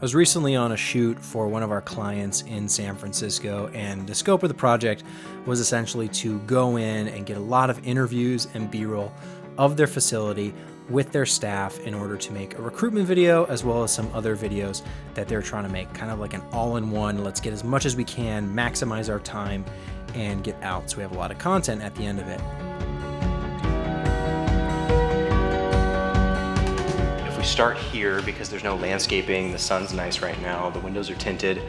was recently on a shoot for one of our clients in San Francisco, and the scope of the project was essentially to go in and get a lot of interviews and B-roll of their facility with their staff in order to make a recruitment video, as well as some other videos that they're trying to make, kind of like an all-in-one. Let's get as much as we can, maximize our time, and get out. So we have a lot of content at the end of it. If we start here, because there's no landscaping, the sun's nice right now, the windows are tinted,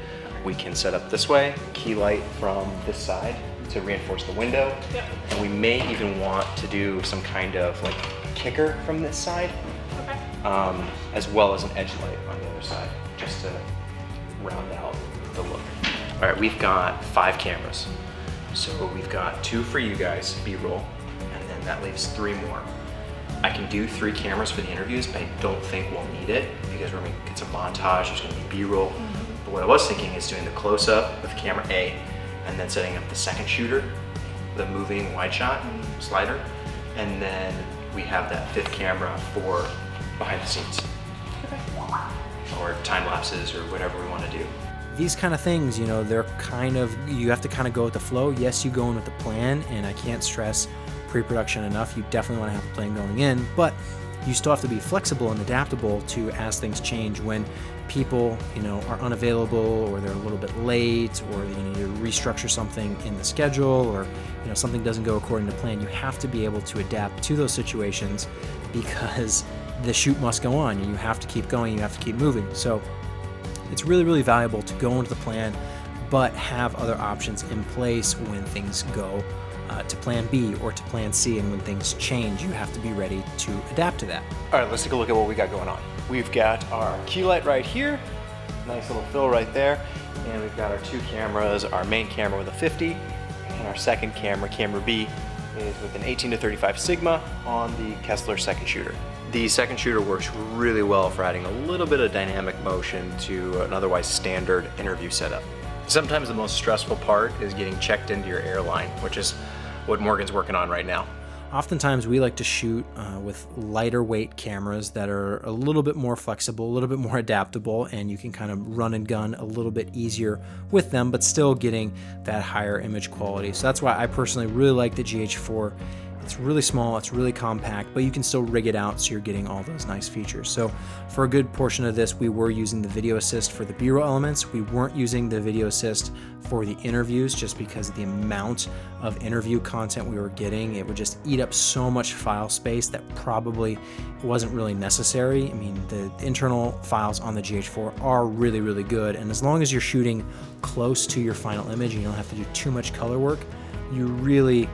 we can set up this way, key light from this side to reinforce the window. Yep. And we may even want to do some kind of like kicker from this side, okay. As well as an edge light on the other side, just to round out the look. All right, we've got 5 cameras. So we've got 2 for you guys, B-roll, and then that leaves 3 more. I can do 3 cameras for the interviews, but I don't think we'll need it because we're gonna get some montage, there's gonna be B-roll. Mm-hmm. But what I was thinking is doing the close-up with camera A, and then setting up the second shooter, the moving wide shot slider, and then we have that 5th camera for behind the scenes. Okay. Or time lapses or whatever we want to do. These kind of things, you know, they're kind of, you have to kind of go with the flow. Yes, you go in with the plan, and I can't stress pre-production enough. You definitely want to have a plan going in, but you still have to be flexible and adaptable to as things change. When people, you know, are unavailable, or they're a little bit late, or you need to restructure something in the schedule, or you know, something doesn't go according to plan, you have to be able to adapt to those situations because the shoot must go on. You have to keep going, you have to keep moving. So it's really, really valuable to go into the plan, but have other options in place when things go to plan B or to plan C, and when things change, you have to be ready to adapt to that. All right, let's take a look at what we got going on. We've got our key light right here, nice little fill right there, and we've got our 2 cameras, our main camera with a 50, and our second camera, camera B, is with an 18 to 35 Sigma on the Kessler second shooter. The second shooter works really well for adding a little bit of dynamic motion to an otherwise standard interview setup. Sometimes the most stressful part is getting checked into your airline, which is what Morgan's working on right now. Oftentimes we like to shoot with lighter weight cameras that are a little bit more flexible, a little bit more adaptable, and you can kind of run and gun a little bit easier with them, but still getting that higher image quality. So that's why I personally really like the GH4. It's really small, it's really compact, but you can still rig it out so you're getting all those nice features. So for a good portion of this, we were using the video assist for the B-roll elements. We weren't using the video assist for the interviews just because of the amount of interview content we were getting. It would just eat up so much file space that probably wasn't really necessary. I mean, the internal files on the GH4 are really, really good. And as long as you're shooting close to your final image, you don't have to do too much color work, you really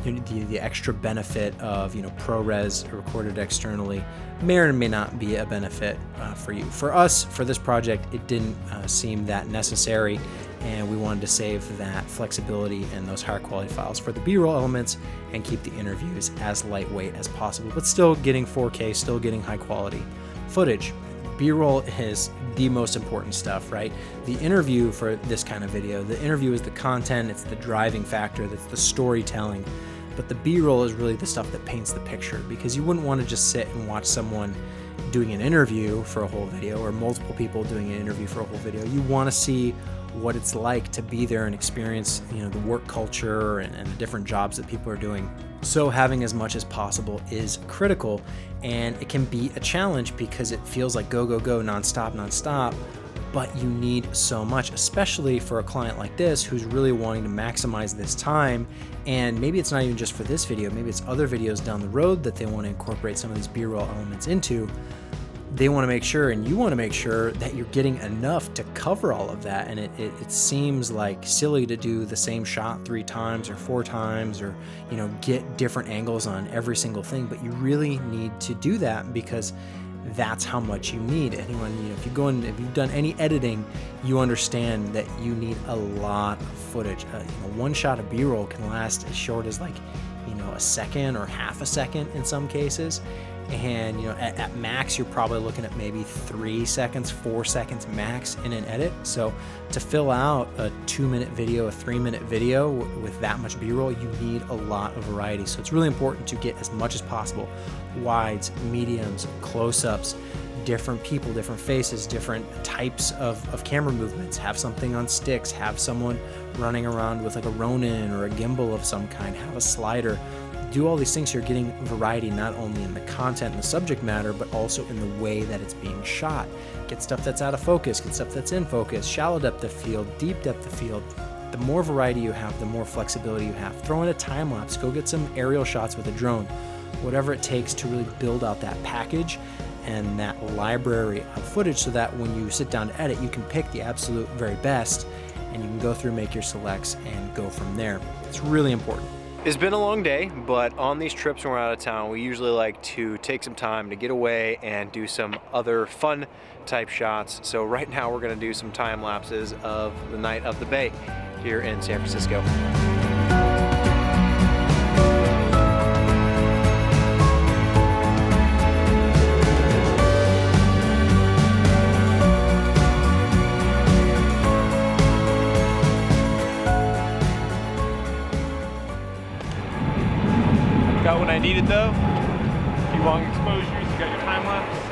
the extra benefit of, you know, ProRes recorded externally may or may not be a benefit for you. For us, for this project, it didn't seem that necessary, and we wanted to save that flexibility and those higher quality files for the B-roll elements and keep the interviews as lightweight as possible, but still getting 4K, still getting high quality footage. B-roll is the most important stuff, right? The interview for this kind of video, the interview is the content, it's the driving factor, that's the storytelling. But the B-roll is really the stuff that paints the picture, because you wouldn't want to just sit and watch someone doing an interview for a whole video, or multiple people doing an interview for a whole video. You want to see what it's like to be there and experience, you know, the work culture and the different jobs that people are doing. So having as much as possible is critical, and it can be a challenge because it feels like go, go, go, nonstop, but you need so much, especially for a client like this who's really wanting to maximize this time. And maybe it's not even just for this video, maybe it's other videos down the road that they want to incorporate some of these B-roll elements into. They want to make sure, and you want to make sure, that you're getting enough to cover all of that. And it seems like silly to do the same shot 3 times or 4 times, or, you know, get different angles on every single thing, but you really need to do that because that's how much you need. Anyone, you know, if you've done any editing, you understand that you need a lot of footage. You know, one shot of B-roll can last as short as, like, you know, a second or half a second in some cases. And, you know, at max, you're probably looking at maybe 3 seconds, 4 seconds max in an edit. So to fill out a 2-minute video, a 3-minute video with that much B-roll, you need a lot of variety. So it's really important to get as much as possible: wides, mediums, close-ups, different people, different faces, different types of camera movements. Have something on sticks, have someone running around with like a Ronin or a gimbal of some kind, have a slider. Do all these things so you're getting variety not only in the content and the subject matter, but also in the way that it's being shot. Get stuff that's out of focus, get stuff that's in focus, shallow depth of field, deep depth of field. The more variety you have, the more flexibility you have. Throw in a time lapse, go get some aerial shots with a drone. Whatever it takes to really build out that package and that library of footage so that when you sit down to edit, you can pick the absolute very best and you can go through, make your selects, and go from there. It's really important. It's been a long day, but on these trips when we're out of town, we usually like to take some time to get away and do some other fun type shots. So right now we're gonna do some time lapses of the night of the Bay here in San Francisco. Got what I needed though. A few long exposures, you got your time lapse.